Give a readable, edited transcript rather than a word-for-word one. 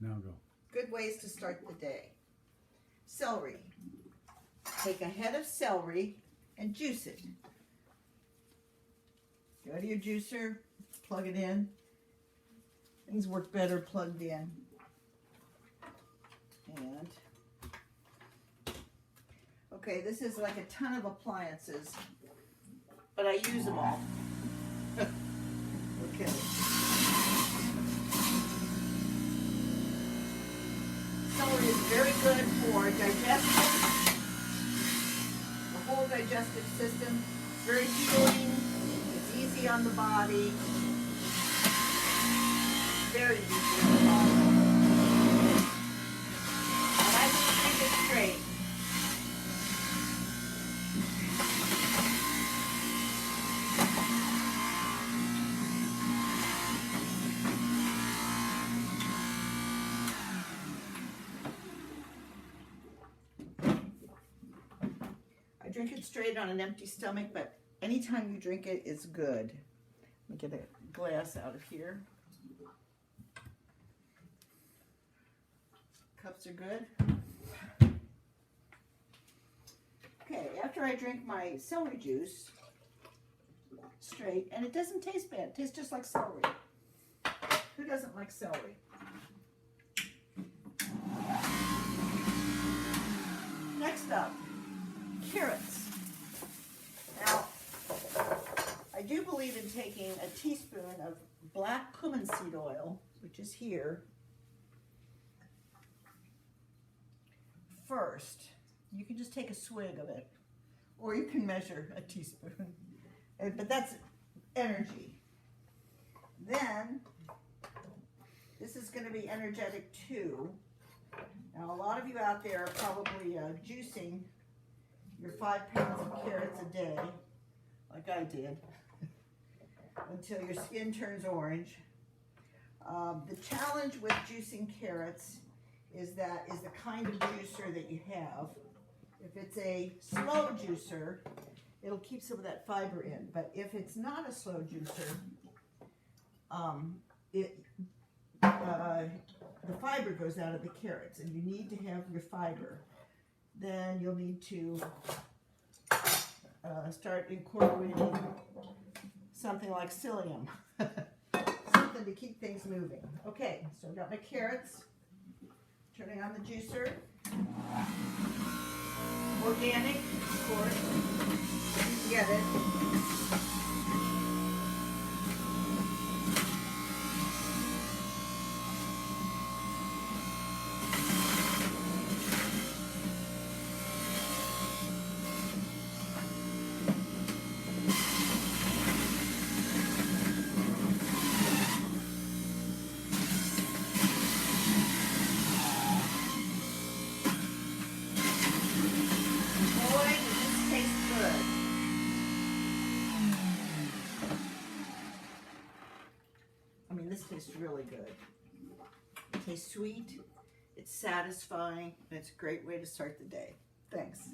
Now go. Good ways to start the day. Celery. Take a head of celery and juice it. Go to your juicer, plug it in. Things work better plugged in. And, okay, this is like a ton of appliances, but I use them all. Okay. Celery is very good for digestion, the whole digestive system. It's very healing, it's easy on the body, very easy on the body. And I just drink it straight. Drink it straight on an empty stomach, but anytime you drink it is good. Let me get a glass out of here. Cups are good. Okay, after I drink my celery juice straight, and it doesn't taste bad, it tastes just like celery. Who doesn't like celery? Next up, carrots. Now, I do believe in taking a teaspoon of black cumin seed oil, which is here, first. You can just take a swig of it, or you can measure a teaspoon, but that's energy. Then, this is going to be energetic too. Now, a lot of you out there are probably juicing your 5 pounds of carrots a day, like I did, until your skin turns orange. The challenge with juicing carrots is the kind of juicer that you have. If it's a slow juicer, it'll keep some of that fiber in. But if it's not a slow juicer, the fiber goes out of the carrots, and you need to have your fiber. Then you'll need to start incorporating something like psyllium, something to keep things moving. Okay, so I've got my carrots, turning on the juicer. Organic, of course, you get it. This tastes really good. It tastes sweet, it's satisfying, and it's a great way to start the day. Thanks.